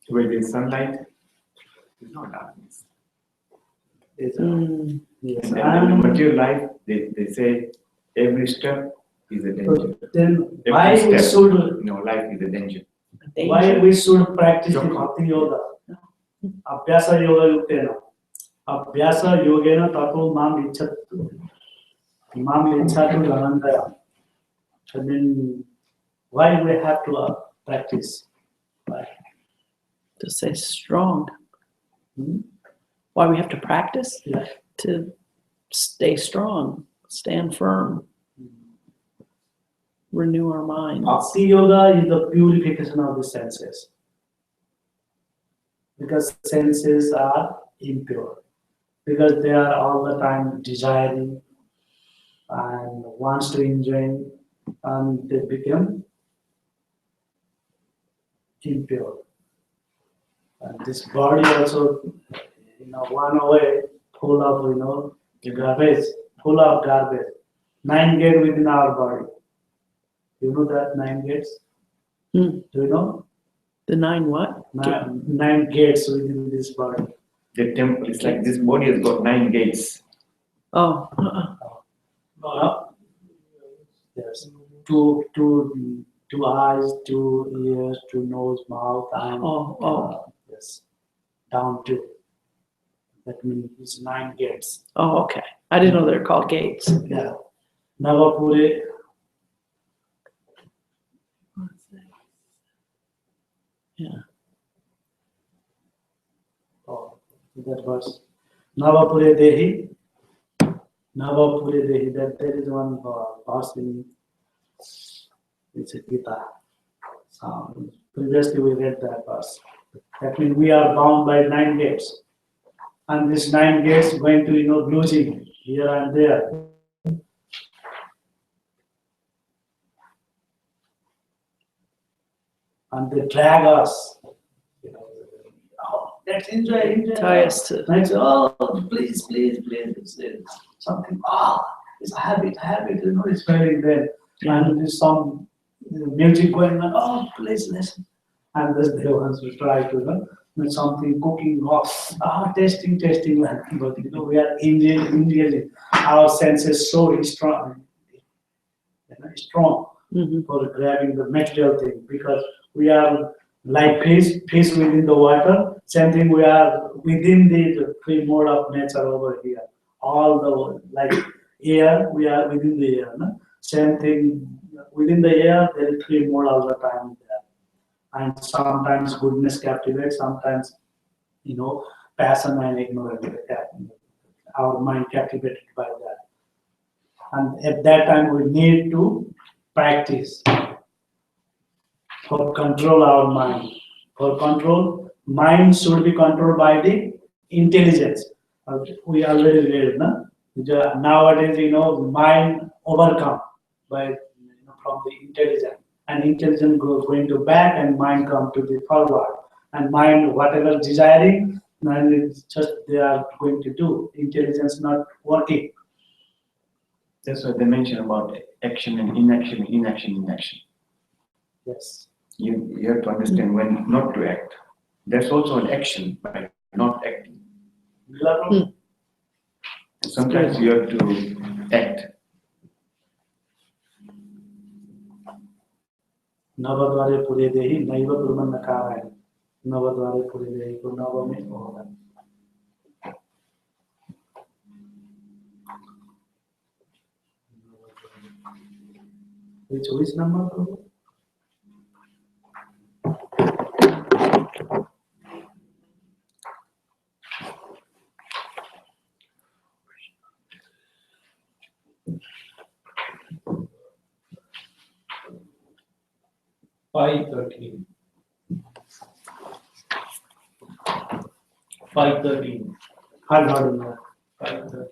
Where there is sunlight, there is no darkness. Yes. And in the material life, they say every step is a danger. Then Every why we step, should life is a danger. why we should practice the Bhakti Yoga? Abhyasa Yoga Yuktena. Abhyasa Yogena Tato Mam Ichhatu. Mam Ichhatu Dhanandaya. I mean, why we have to practice? Why? To stay strong. Hmm? Why we have to practice? Yeah. To stay strong, stand firm, renew our minds. Bhakti Yoga is the purification of the senses. Because senses are impure. Because they are all the time desiring and wants to enjoy, and they become impure. And this body also, one away, full of garbage, full of garbage. 9 gates within our body. You know that 9 gates? Hmm. Do you know? The 9 what? 9 gates within this body. The temple is like this body has got 9 gates. Oh, Yes. Two eyes, 2 ears, 2 nose, mouth, and yes, down to. That means it's 9 gates. Oh, okay. I didn't know they were called gates. Yeah. Navapure. Yeah. Oh, that verse. Navapure Dehi. Navapure Dehi. That there is one verse in it's a Gita. Previously we read that verse. That means we are bound by 9 gates. And this 9 gates going to, losing here and there. And they drag us. Oh, let's enjoy. Tie us to. Next, oh, please. It's something, it's a habit, it's very there. And there's some music going on, please listen. And this they want to try to, with something cooking, tasting, but we are engaging. Our senses so strong, for grabbing the material thing, because we are like fish within the water. Same thing, we are within the free mode of nature over here. All the like air, we are within the air. No? Same thing, within the air, there is free mode all the time there. And sometimes goodness captivates, sometimes passion and ignorance. Our mind captivated by that. And at that time, we need to practice for control our mind. For control, mind should be controlled by the intelligence. We already read, no? Nowadays, mind overcome by from the intelligence, and intelligence going to back, and mind come to the forward. And mind, whatever desiring, and it's just they are going to do. Intelligence not working. That's what they mention about action and inaction. Yes. You have to understand when not to act. There's also an action by not acting. And sometimes you have to act. नवद्वारे पुरे देहि नैव कुर्वन् नकाराय नवद्वारे पुरे देहि को नव में होगा. Which number? 513. 513. Hard enough. 513.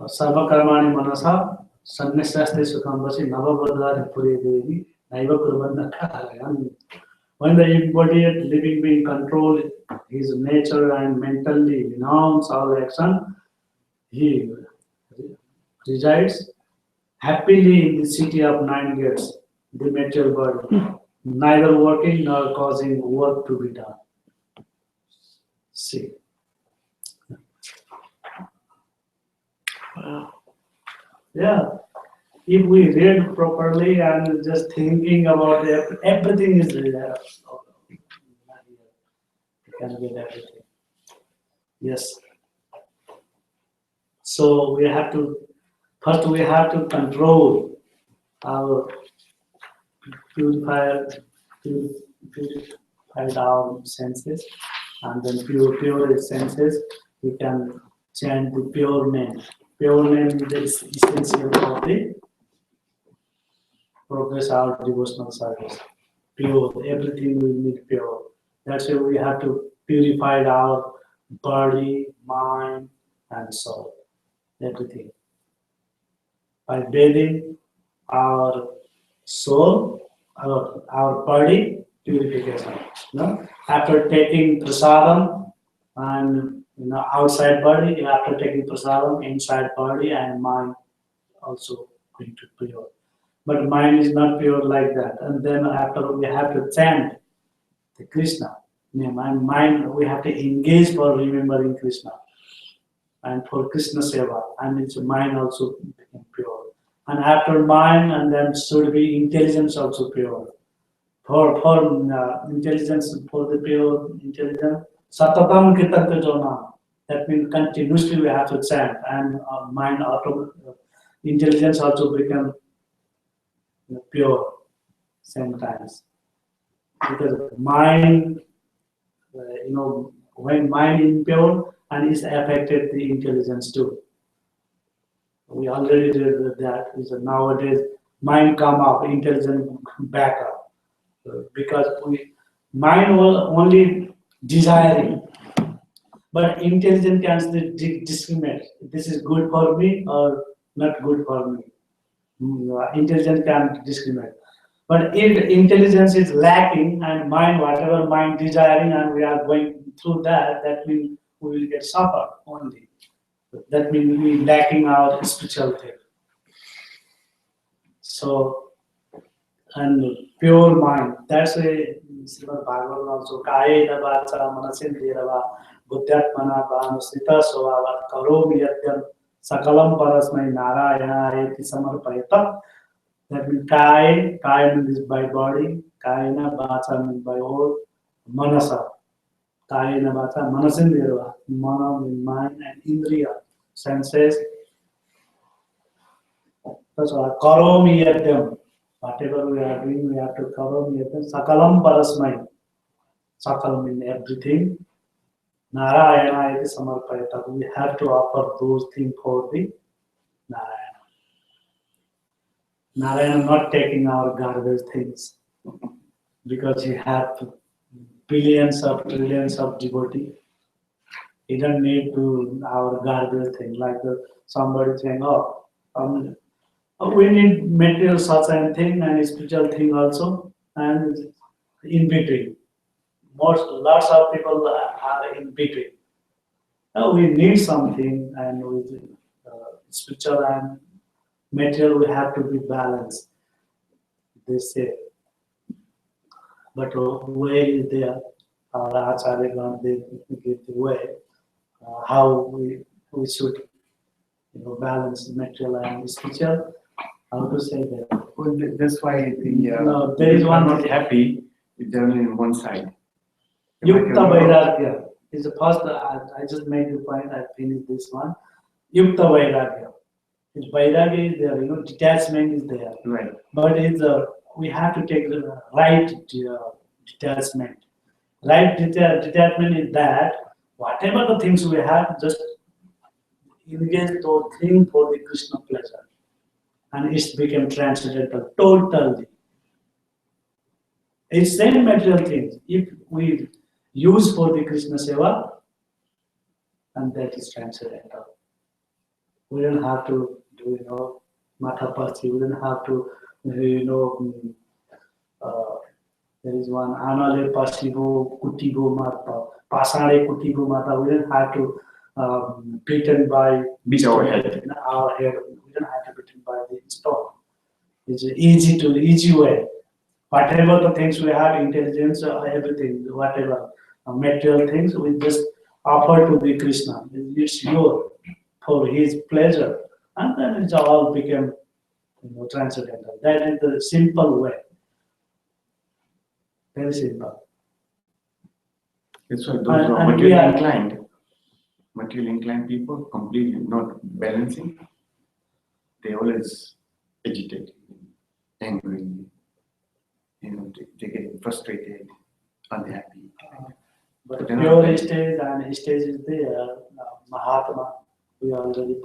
सर्वकर्माणि मनसा सन्निश्चस्ते सुखं वशी नवबोधारि पुरे देवी नैव कुर्वन् नकारयन्. When the embodied living being control his nature and mentally renounce all action, he resides happily in the city of 9 gates, the material world, neither working nor causing work to be done. See. Wow. Yeah. If we read properly and just thinking about everything is there. You can get everything. Yes. So we have to control our purified our senses, and then pure senses. We can chant the pure name. Pure name is essential for the progress our devotional service. Pure, everything we need pure. That's why we have to purify our body, mind, and soul. Everything. By bathing our soul, our body, purification. No? After taking prasadam and outside body, after taking prasadam, inside body and mind also going to pure. But mind is not pure like that. And then after we have to chant the Krishna name, and mind we have to engage for remembering Krishna and for Krishna seva, and its mind also become pure. And after mind, and then should be intelligence also pure. For intelligence, for the pure intelligence, satatam kirtanta jona. That means continuously we have to chant, and mind intelligence also become pure. sometimes. Because mind, when mind impure and is affected the intelligence too. We already did that. So nowadays, mind come up, intelligence back up. Because mind was only desiring, but intelligence can discriminate. This is good for me or not good for me. Intelligence can discriminate. But if intelligence is lacking and mind, whatever mind desiring, and we are going through that, that means we will get suffer only. That means we lacking our spiritual thing. So, and pure mind, that's why Srimad Bhagavad also, Kayena vacha manasindhirava buddhyatmana bhanusita sovavat karomi yadyam sakalam parasmai narayana eti samarpayata. That means kaya means by body, kayena vacha means by whole, manasa, kayena vacha manasindhirava, mana means mind and indriya, senses. That's why karomi yadyam. Whatever we are doing, we have to karomi yadyam. Sakalam parasmai. Sakal means everything. Narayana iti samarpayata. We have to offer those things for the Narayana. Narayana not taking our garbage things because he has billions of trillions of devotees. He don't need to our garbage thing like somebody saying, we need material such and thing and spiritual thing also, and in between. Lots of people are in between. Now we need something, and with spiritual and material we have to be balanced. They say, but way is there. Our Acharya they give the way how we should balance material and spiritual. How to say that? Well, that's why No, there is people one are not happy if they're only on one side. Yukta Vairagya is the first. I just made the point. I finished this one. Yukta Vairagya. Vairagya is there. Detachment is there. Right. But we have to take the right detachment. Right detachment is that whatever the things we have, just engage those things for the Krishna pleasure, and it became transcendental totally. It's same material things. If we use for the Krishna Seva, and that is transcendental. We don't have to do, Matha Parsi, we don't have to, there is one, Anale Pasivo, Kutigo Mata, Pasare Kutigo Mata, we don't have to beaten by Beat our head. Our head. We don't have to beaten by the stone. It's easy way. Whatever the things we have, intelligence, everything, whatever material things, we just offer to the Krishna. It's yours for his pleasure, and then it all became transcendental. That is the simple way. Very simple. That's why those who are material inclined people, completely not balancing, they always agitate, angry, they get frustrated, unhappy. But pure stage and stage is there. Mahatma, we already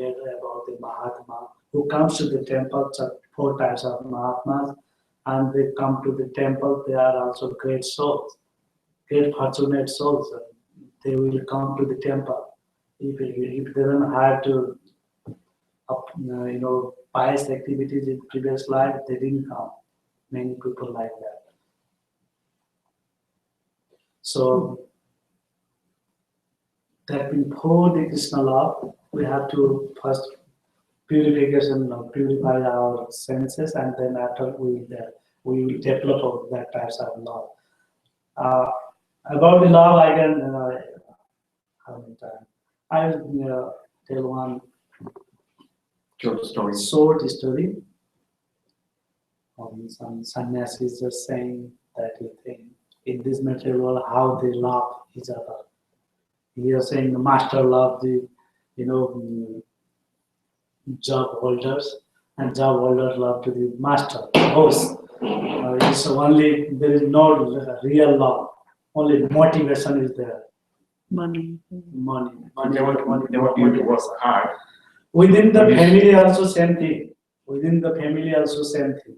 read about the Mahatma who comes to the temple. 4 types of Mahatmas, and they come to the temple. They are also great souls, great fortunate souls. They will come to the temple. If they don't have to, pious activities in previous life, they didn't come. Many people like that. So that means for the Krishna love, we have to first purify our senses, and then after we will develop that types of love. About the love, I can how many times? I will tell one short story. Some sannyasi is just saying that he think in this material world how they love each other. He is saying the master love the job holders, and job holders love to the master, boss. It's only, there is no real love. Only motivation is there. Money. Money. They want you to work hard. Within the family also same thing. Within the family also same thing.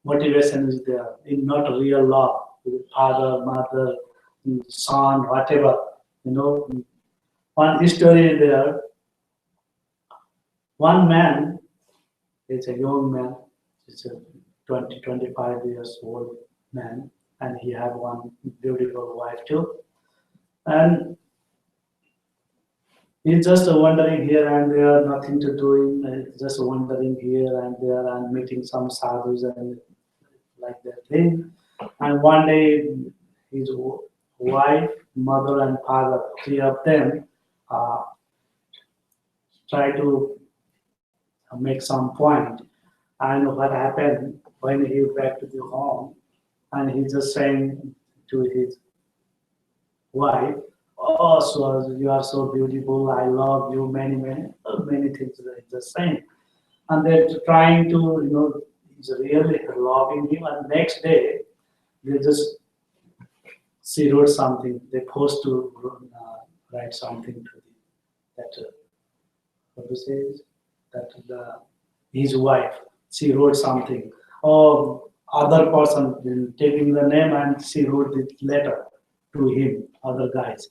Motivation is there. In not real love. With father, mother, son, whatever. One story is there. One man, is a young man, he's a 20, 25 years old man, and he had one beautiful wife too. And he's just wandering here and there, nothing to do, just wandering here and there and meeting some sadhus and like that thing. And one day, his wife, mother, and father, three of them, try to make some point. And what happened when he back to the home, and he just saying to his wife, "Oh, so you are so beautiful. I love you." Many things that he's just saying, and they're trying to, he's really loving him. And next day, they just she wrote something. They forced to write something to that. What to say is that his wife. She wrote something. Oh, other person taking the name, and she wrote the letter to him. Other guys.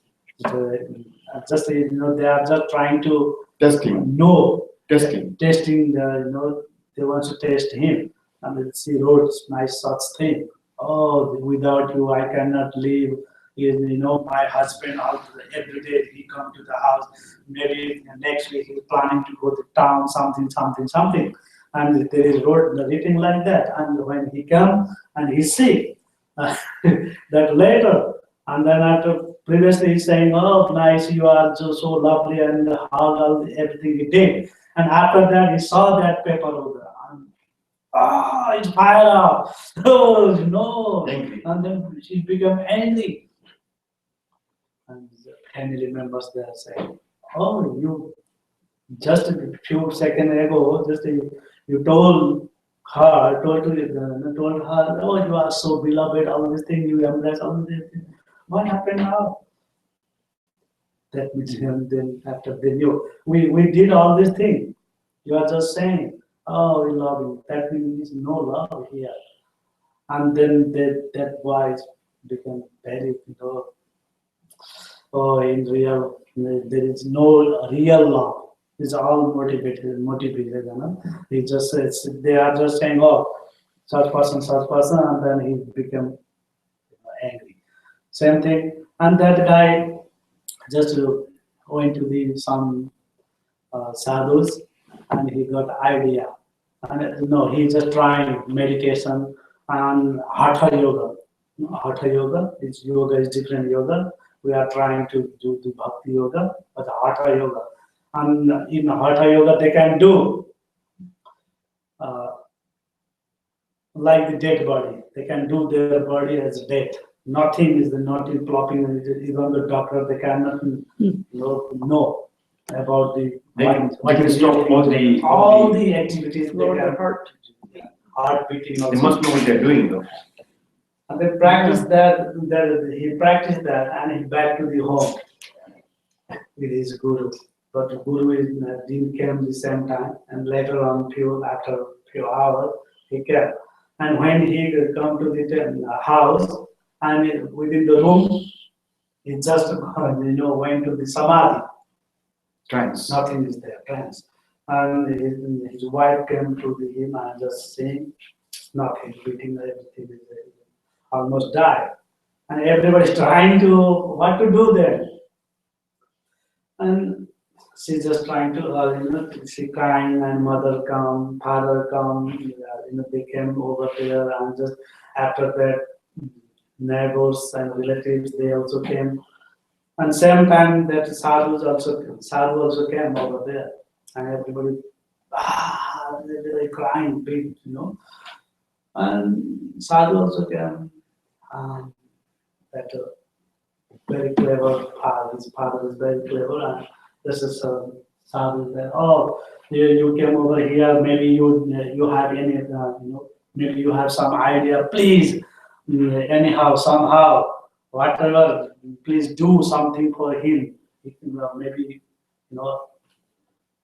Just they are just trying to Testing. testing the they want to test him, and then she wrote nice such thing. Oh, without you I cannot live. My husband every day he come to the house. Maybe next week he's planning to go to town, something, and there is written like that. And when he come and he see that later, and then after previously he's saying, "Oh, nice, you are so lovely," and how everything he did. And after that, he saw that paper over there. And, it's fire up. Oh, no. Angry. And then she became angry. And the family members there saying, "Oh, you just a few seconds ago, you told her, oh, you are so beloved, all these things, you embrace all these things. What happened now?" That means then after they knew, we did all these things. You are just saying, "Oh, we love you." That means no love here. And then that voice became very, oh, in real, there is no real love. It's all motivated. He just says, they are just saying, "Oh, such person," and then he became angry. Same thing. And that guy just went to some sadhus, and he got idea. And he just trying meditation and hatha yoga. Hatha yoga is different yoga. We are trying to do the bhakti yoga, but hatha yoga. And in hatha yoga, they can do like the dead body. They can do their body as dead. Nothing is not plopping. Even the doctor, they cannot know about the mind. They can stop all the activities. Lower they the can, heart. heart beating. They must know what they're doing though. And they practice that. He practiced that, and he back to the home with his guru. But the guru didn't come the same time, and later on, after a few hours, he came. And when he come to the house, and within the room, he just went to the samadhi. Trance. Nothing is there, trance. And his wife came to him and just saying, nothing, beating everything is there. Almost died. And everybody's trying to, what to do there. And she's just trying to, she crying, and mother come, father come, they came over there, and just after that, neighbors and relatives, they also came. And same time that sadhu also came over there, and everybody, they're crying big, And sadhu also came, that very clever father. His father is very clever, and this is sadhu there. "Oh, you came over here. Maybe you have any maybe you have some idea, please, anyhow, somehow, whatever, please do something for him. Maybe,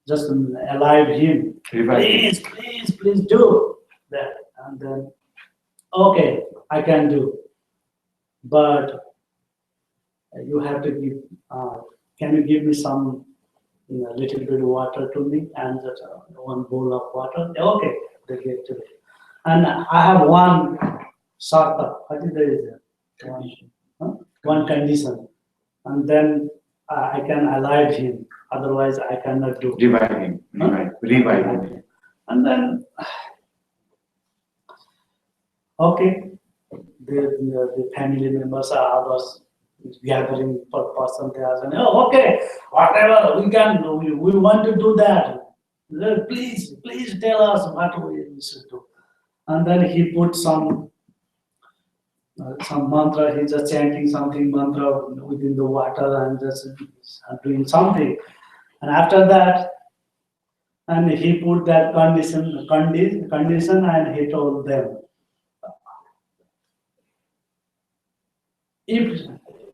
just alive him. Revive him. Please do that. And then, okay, I can do. But you have to give, can you give me some little bit of water to me and just one bowl of water? Okay, they gave to me. And I have one sharta, what is there? One condition. And then I can alive him, otherwise I cannot do. Revive him. Revive him. And then, okay, the family members or others gathering per person, they are saying, oh, okay, whatever we can do, we want to do that. Please tell us what we should do. And then he put some mantra, he's just chanting something mantra within the water and just doing something. And after that, and he put that condition and he told them, if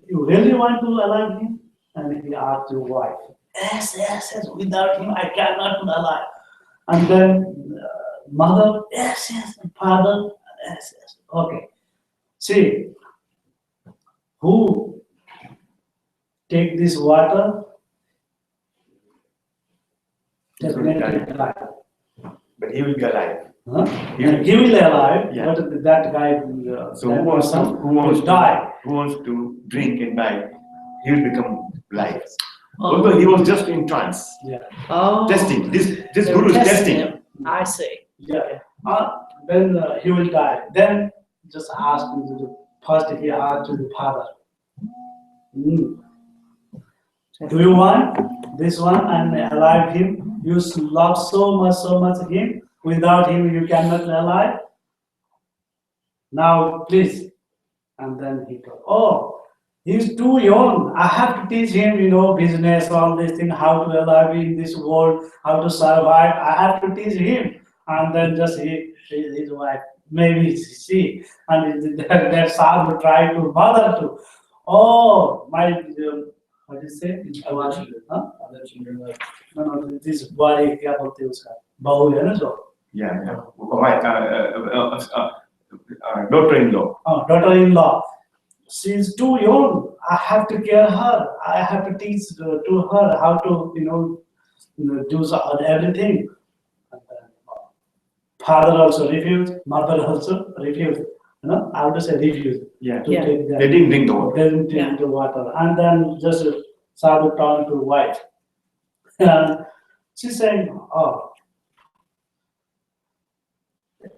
you really want to allow him, and he asked your wife, yes, without him I cannot alive. And then mother, yes, father, yes, okay. See, who take this water, definitely die. But he will be alive. Huh? He will alive, Yeah. but that guy So who wants die. Who wants to drink and die? He will become alive. Oh. Although he was just in trance, Yeah. Oh. testing. This They guru were is testing testing. him. I see. Yeah. Then he will die. Then just ask him to do. First he asked to the father. Do you want this one and alive him? You love so much him. Without him you cannot alive. Now please. And then he told, oh, he's too young. I have to teach him, business, all these things, how to alive in this world, how to survive. I have to teach him. And then just his wife, maybe she, and that sadhu tried to mother to. Oh, my, what do you say? Other children. Huh? Other children like No, this body, क्या बोलते हैं उसका? बहू है ना जो? Yeah. Right. Daughter-in-law. Oh, daughter-in-law. She's too young. I have to care her. I have to teach to her how to, do everything. And then, father also refused. Mother also refused. How to say refused. Yeah. To Yeah. take that. They didn't drink the water. They didn't drink the water. And then just sadhu turned to wife. And she's saying, oh,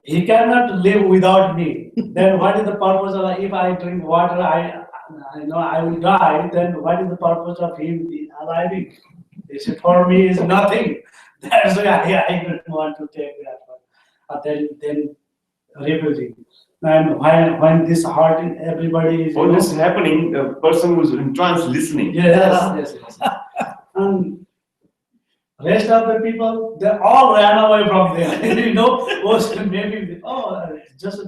he cannot live without me. Then what is the purpose of, if I drink water, I will die. Then what is the purpose of him alive? He said, for me is nothing. That's why I don't want to take that one. Then refusing. And when this hurting, everybody is. All this is happening, the person was in trance listening. Yes. And rest of the people, they all ran away from there. Was maybe just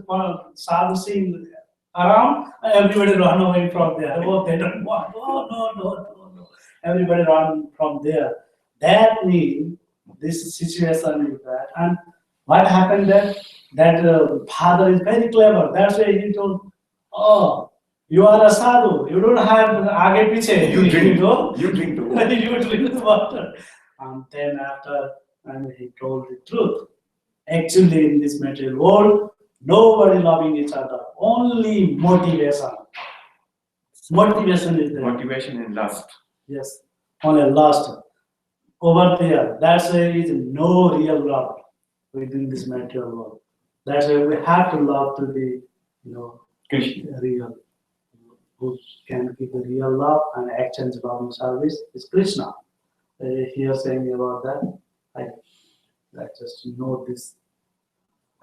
sadhu seen around, and everybody run away from there. Oh, they don't want. Oh no. Everybody run from there. That means this situation is that. And what happened there? That father is very clever. That's why he told, oh, you are a sadhu. You don't have aage piche. You drink. You You drink the water. you drink the water. And then after, and he told the truth. Actually, in this material world, nobody loving each other. Only motivation. Motivation is there. Motivation and lust. Yes, only lust. Over there, that's why there is no real love within this material world. That's why we have to love to the, Krishna. real. Who can give the real love and exchange love and service is Krishna. Here saying about that, I just know this.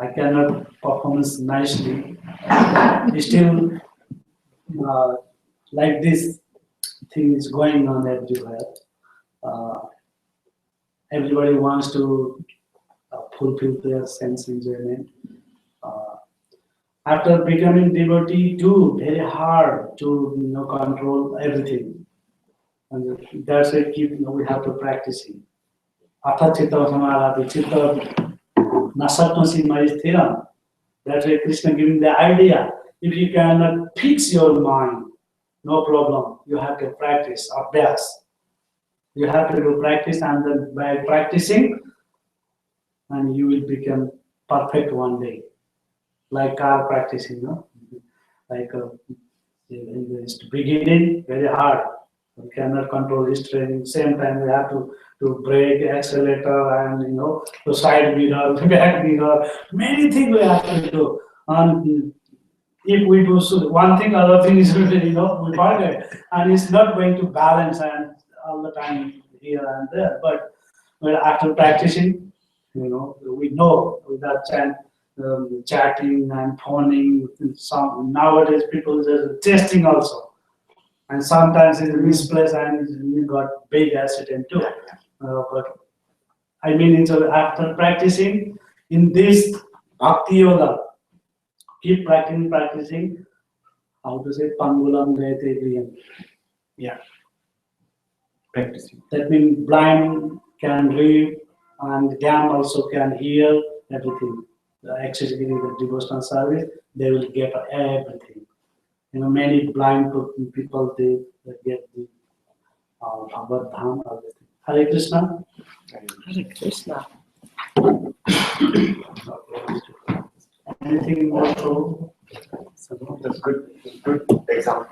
I cannot perform this nicely. Still, like this thing is going on everywhere. Everybody wants to fulfill their sense enjoyment. After becoming devotee, too, very hard to control everything. And that's why we have to practicing. Atha chitta samadhi, chitta nasatmasi maisthira. That's why Krishna giving the idea. If you cannot fix your mind, no problem. You have to practice, abhyas. You have to do practice, and then by practicing, and you will become perfect one day. Like car practicing, like in the beginning, very hard. We cannot control this training. Same time, we have to brake, accelerator, and to side mirror, back mirror. Many things we have to do. And if we do one thing, other thing is we forget, and it's not going to balance and all the time here and there. But after practicing, we know without chatting and phoning. Some nowadays people are testing also, and sometimes it's misplaced and we got big accident too. But I mean, after practicing in this bhakti yoga, keep practicing. How to say pangulam gayate griyam. Yeah. Practicing. That means blind can read and dumb also can hear everything. Actually, the devotional service, they will get everything. Many blind people, they get the Bhagavad Dham, everything. Hare Krishna. Hare Krishna. Anything more to? That's good. Good example.